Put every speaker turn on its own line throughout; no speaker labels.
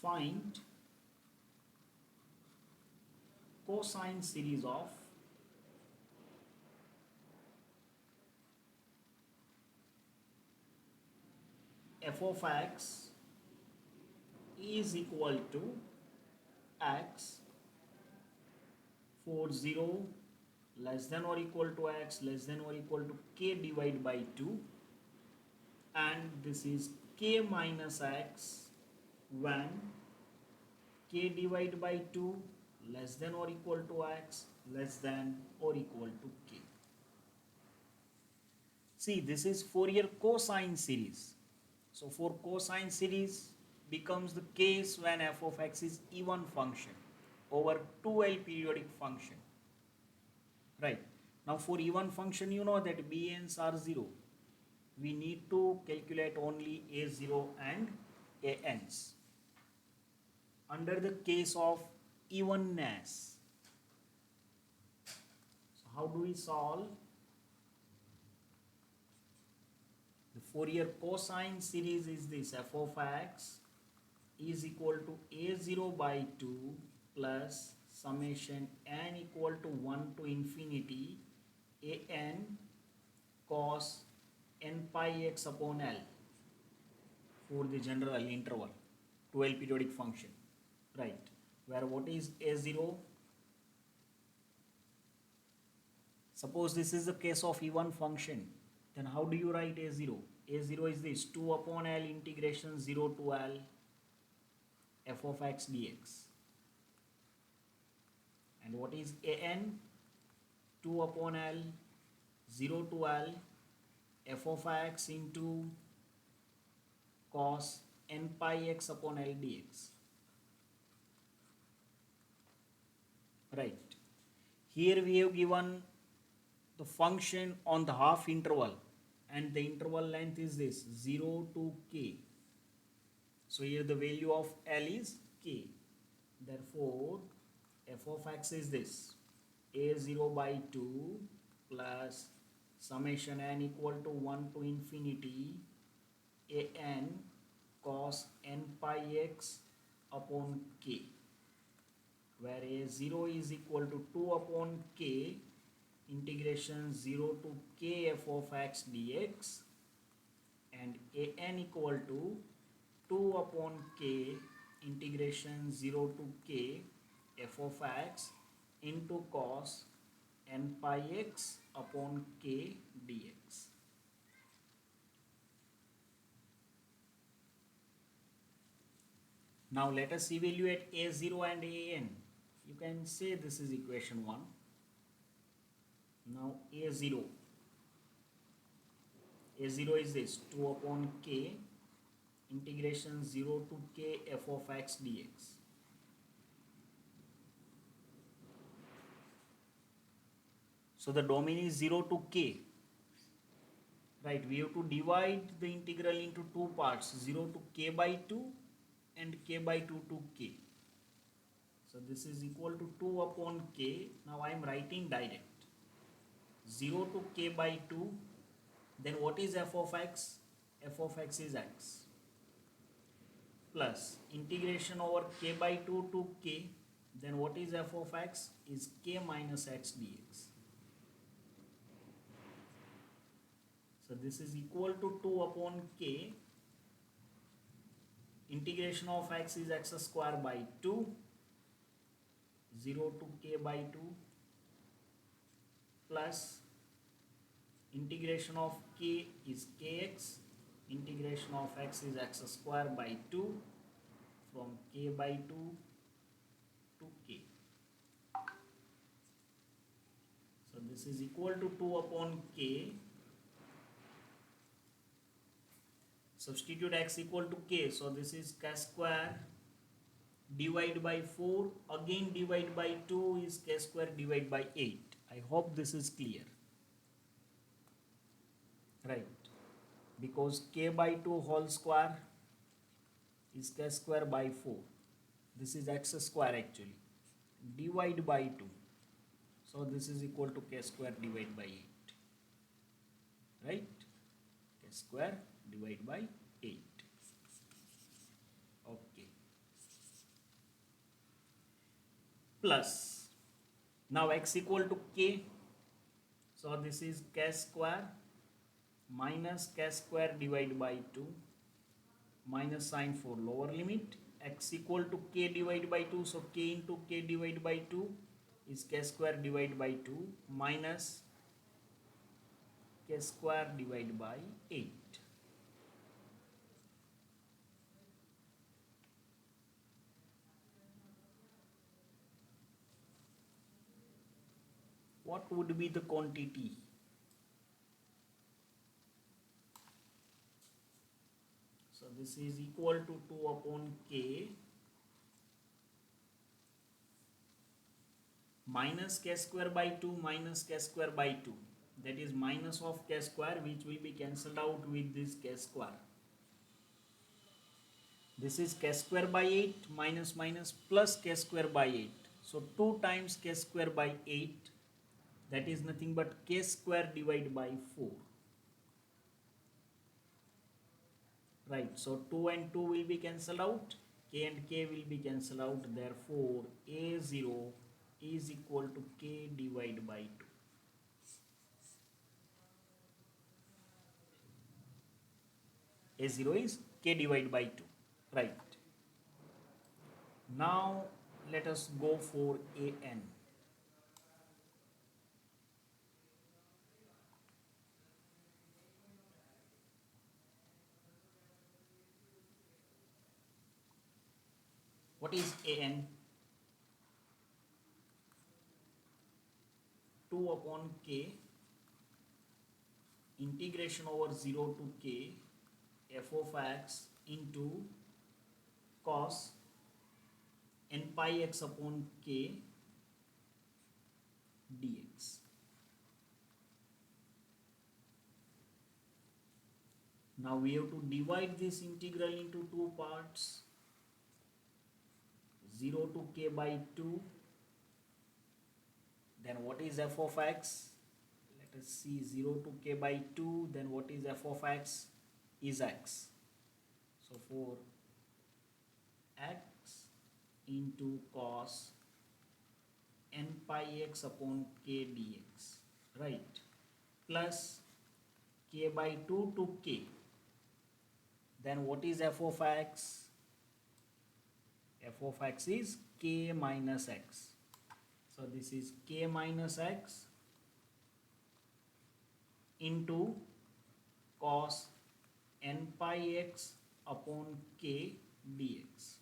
Find cosine series of f of x is equal to x for 0 less than or equal to x less than or equal to k divided by 2, and this is k minus x when k divided by 2 less than or equal to x less than or equal to k. See, this is Fourier cosine series. So for cosine series becomes the case when f of x is even function over 2L periodic function. Right. Now for even function, you know that bn's are 0. We need to calculate only a0 and an's. Under the case of evenness, so how do we solve? The Fourier cosine series is this: f of x is equal to a0 by 2 plus summation n equal to 1 to infinity an cos n pi x upon L for the general interval 12 periodic function, right? Where what is a0? Suppose this is the case of even function, then how do you write a0? a0 is this: 2 upon L integration 0 to L f of x dx. And what is an? 2 upon L 0 to L f of x into cos n pi x upon L dx. Right. Here we have given the function on the half interval, and the interval length is this 0 to k. So here the value of L is k. Therefore f of x is this: a0 by 2 plus summation n equal to 1 to infinity an cos n pi x upon k, where a0 is equal to 2 upon k integration 0 to k f of x dx, and an equal to 2 upon k integration 0 to k f of x into cos n pi x upon k dx. Now let us evaluate a0 and an. You can say this is equation 1. Now a0 is this: 2 upon k integration 0 to k f of x dx. So the domain is 0 to k. Right, we have to divide the integral into two parts: 0 to k by 2 and k by 2 to k. So this is equal to 2 upon k. Now I am writing direct: 0 to k by 2. Then what is f of x? F of x is x, plus integration over k by 2 to k. Then what is f of x? Is k minus x dx. So this is equal to 2 upon k. Integration of x is x square by 2, 0 to k by 2, plus integration of k is kx, integration of x is x square by 2 from k by 2 to k. So this is equal to 2 upon k. Substitute x equal to k, so this is k square divided by 4, again divided by 2 is k square divided by 8. I hope this is clear. Right, because k by 2 whole square is k square by 4. This is x square actually, divided by 2. So this is equal to k square divided by 8. Right, k square divided by 8. Okay. plus, now x equal to k, so this is k square minus k square divided by 2 minus sign for lower limit, x equal to k divided by 2, so k into k divided by 2 is k square divided by 2 minus k square divided by 8. What would be the quantity? So this is equal to 2 upon k minus k square by 2 minus k square by 2, that is minus of k square, which will be cancelled out with this k square. This is k square by 8 minus minus plus k square by 8. So 2 times k square by 8, that is nothing but k square divided by 4. Right, so 2 and 2 will be cancelled out, k and k will be cancelled out, therefore a0 is equal to k divided by 2. A0 is k divided by 2. Right. Now let us go for an. What is an? 2 upon k integration over 0 to k f of x into cos n pi x upon k dx. Now we have to divide this integral into two parts, 0 to k by 2. Then what is f of x? Let us see, 0 to k by 2, then what is f of x? Is x. So for x into cos n pi x upon k dx, right, plus k by 2 to k, then what is f of x? F of x is k minus x. So this is k minus x into cos n pi x upon k dx.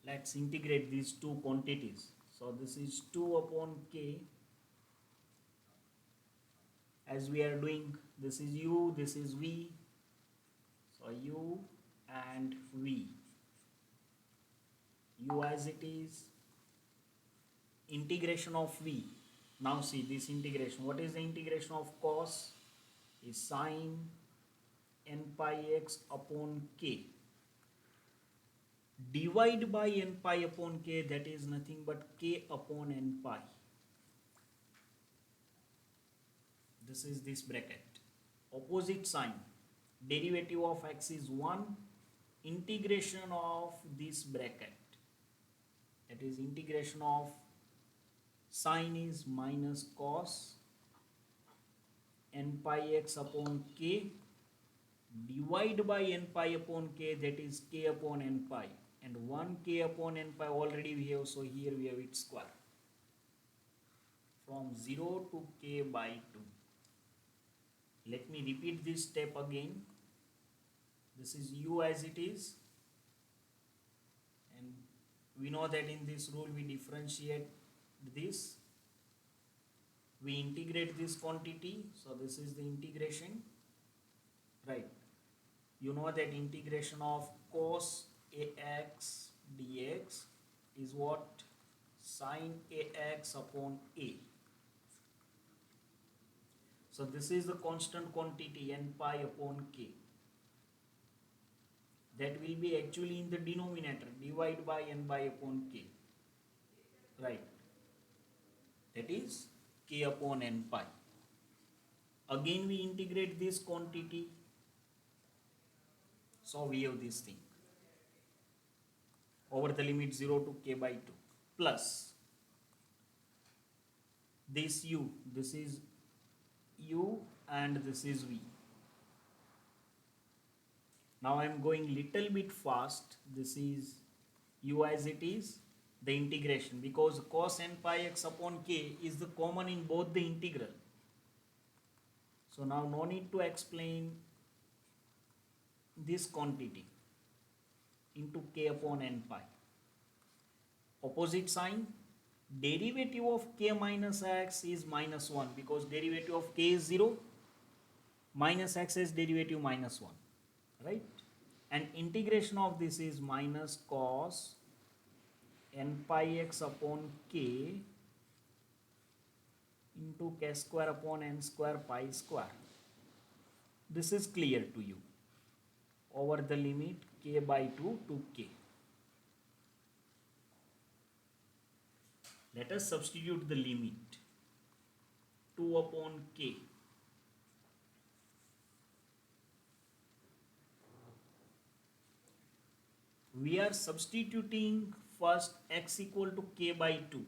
Let's integrate these two quantities. So this is 2 upon k, as we are doing, this is u, this is v, so u and v, u as it is, integration of v. Now see this integration, what is the integration of cos? Is sine n pi x upon k, divide by n pi upon k, that is nothing but k upon n pi. This is this bracket. Opposite sign, derivative of x is 1, integration of this bracket, that is integration of sine is minus cos n pi x upon k, divide by n pi upon k, that is k upon n pi, and 1 k upon n pi already we have, so here we have its square, from 0 to k by 2. Let me repeat this step again. This is u as it is, and we know that in this rule we differentiate this, we integrate this quantity, so this is the integration, right. You know that integration of cos ax dx is what? Sine ax upon a. So this is the constant quantity n pi upon k, that will be actually in the denominator, divide by n pi upon k, right, that is k upon n pi. Again we integrate this quantity, so we have this thing. over the limit 0 to k by 2 plus this u, this is u and this is v. Now I am going little bit fast. This is u as it is, the integration, because cos n pi x upon k is the common in both the integral. So now no need to explain this quantity into k upon n pi. Opposite sign, derivative of k minus x is minus 1 because derivative of k is 0, minus x is derivative minus 1, right? And integration of this is minus cos n pi x upon k into k square upon n square pi square. This is clear to you over the limit k by 2 to k. Let us substitute the limit 2 upon k. We are substituting first x equal to k by 2.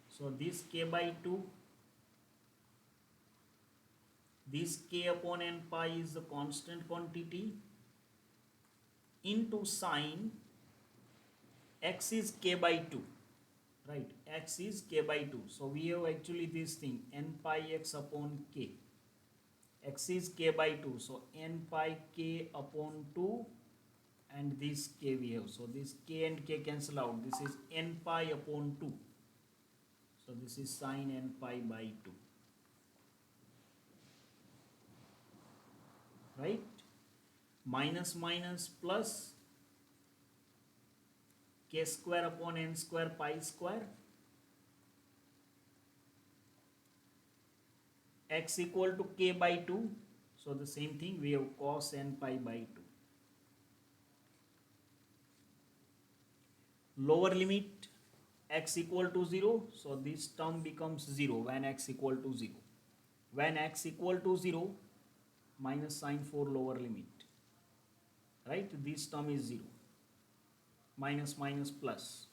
So this k by 2, this k upon n pi is the constant quantity into sine x is k by 2, right? X is k by 2. So we have actually this thing n pi x upon k. X is k by 2. So n pi k upon 2 and this k we have. So this k and k cancel out. This is n pi upon 2. So this is sine n pi by 2. Right? Minus minus plus k square upon n square pi square. X equal to k by 2. So the same thing, we have cos n pi by 2. Lower limit x equal to 0. So this term becomes 0 when x equal to 0. When x equal to 0, minus sign for lower limit. Right? This term is 0. Minus minus plus.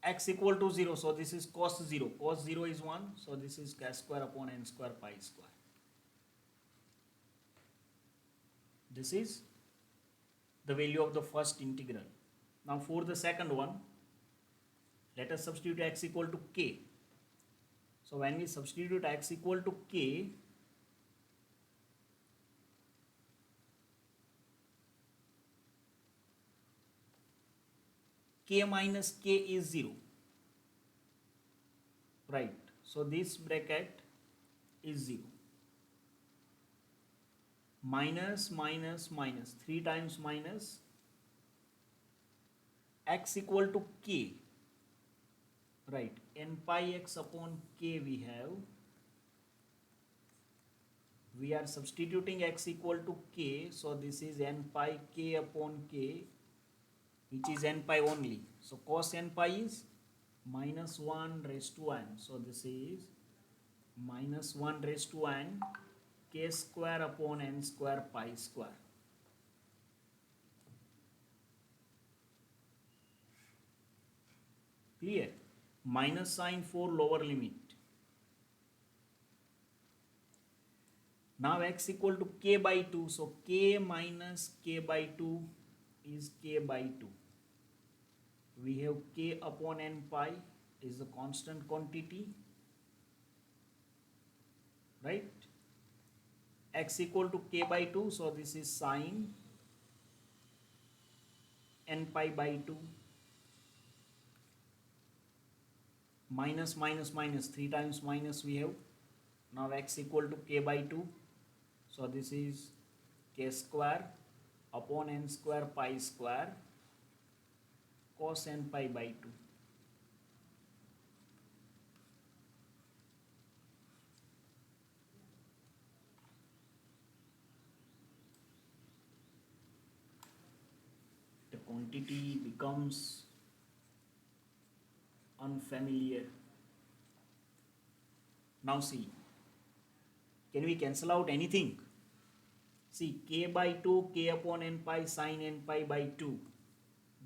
X equal to 0. So this is cos 0. Cos 0 is 1. So this is k square upon n square pi square. This is the value of the first integral. Now for the second one, let us substitute x equal to k. So when we substitute x equal to k, k minus k is 0, right? So this bracket is 0. Minus minus minus, 3 times minus, x equal to k, right? N pi x upon k we have. We are substituting x equal to k. So this is n pi k upon k, which is n pi only. So cos n pi is minus 1 raised to n. So this is minus 1 raised to n k square upon n square pi square. Clear? Minus sign for lower limit. Now x equal to k by 2. So k minus k by 2 is k by 2. We have k upon n pi is the constant quantity, right? X equal to k by 2. So this is sine n pi by 2. Minus minus minus, 3 times minus we have. Now x equal to k by 2. So this is k square upon n square pi square cos n pi by 2. The quantity becomes unfamiliar. Now see, can we cancel out anything? See, k by 2, k upon n pi sine n pi by 2.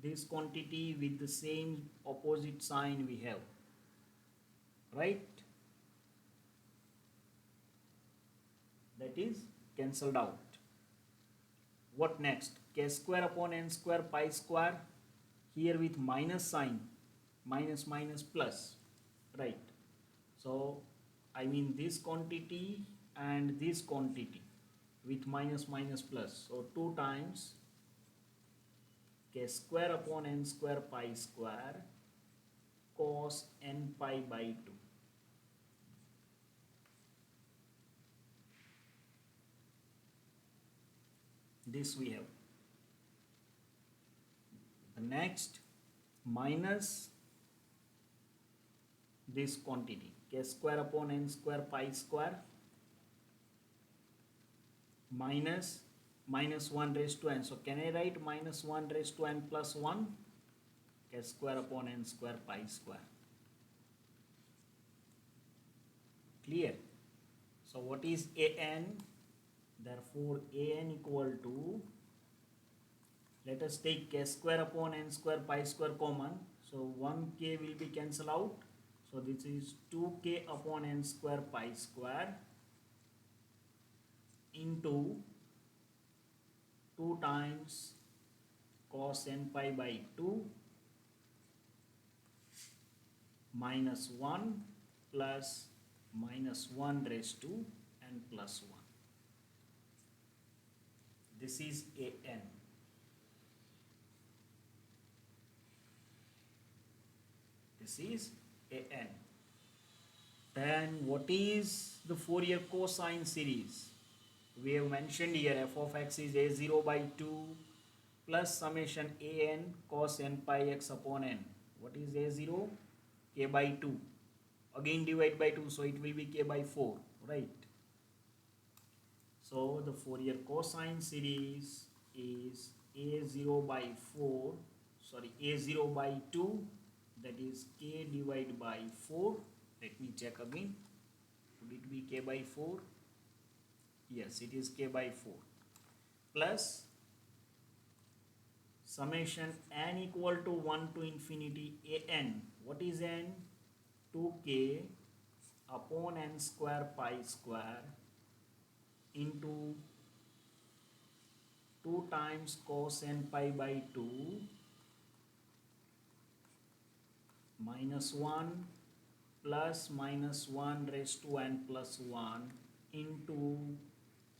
this quantity with the same opposite sign we have, right? That is cancelled out. What next? K square upon n square pi square, here with minus sign, minus minus plus, right? So I mean this quantity and this quantity with minus minus plus, so 2 times k square upon n square pi square cos n pi by 2. This we have. The next, minus this quantity k square upon n square pi square minus minus 1 raised to n. So can I write minus 1 raised to n plus 1? K square upon n square pi square. Clear? So what is an? Therefore an equal to, let us take k square upon n square pi square common. So 1k will be cancelled out. So this is 2k upon n square pi square into 2 times cos n pi by 2 minus 1 plus minus 1 raised to n plus 1. This is an. This is an. Then what is the Fourier cosine series? We have mentioned here f of x is a0 by 2 plus summation an cos n pi x upon n. What is a0? K by 2. Again divide by 2, so it will be k by 4, right? So the Fourier cosine series is a0 by 4, sorry, a0 by 2, that is k divided by 4. Let me check again. Would it be k by 4? Yes, it is k by 4 plus summation n equal to 1 to infinity an. What is n? 2k upon n square pi square into 2 times cos n pi by 2 minus 1 plus minus 1 raised to n plus 1 into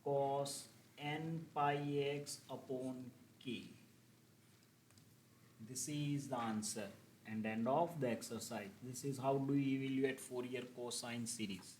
cos n pi x upon k. This is the answer and end of the exercise. This is how do we evaluate Fourier cosine series.